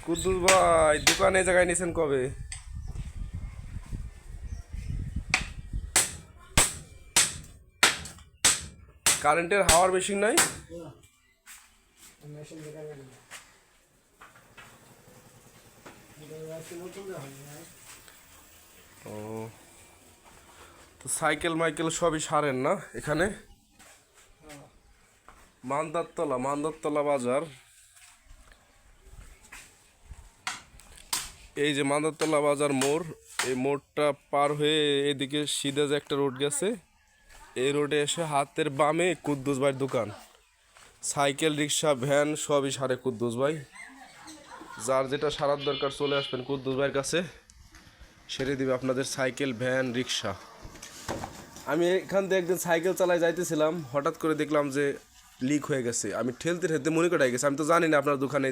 কুদ্দুস ভাই দোকান এই জায়গায় নিয়েছেন কবে? কারেন্টের হাওয়ার মেশিন নাই? ও, তো সাইকেল মাইকেল সবই সারেন না এখানে? মান্দারতলা বাজার। এই যে মান্দারতলা বাজার মোড়, এই মোড়টা পার হয়ে এদিকে সিধা যে একটা রোড গেছে, এই রোডে এসে হাতের বামে কুদ্দুস ভাইয়ের দোকান। সাইকেল রিক্সা ভ্যান সবই সারে কুদ্দুস ভাই। যার যেটা সারার দরকার চলে আসবেন কুদ্দুস ভাইয়ের কাছে, সেরে দিবে আপনাদের সাইকেল ভ্যান রিক্সা। আমি এখান থেকে একদিন সাইকেল চালায় যাইতেছিলাম, হঠাৎ করে দেখলাম যে লিক হয়ে গেছে। আমি ঠেলতে ঠেলতে মনে করাই গেছে, আমি তো জানি না আপনার দোকানে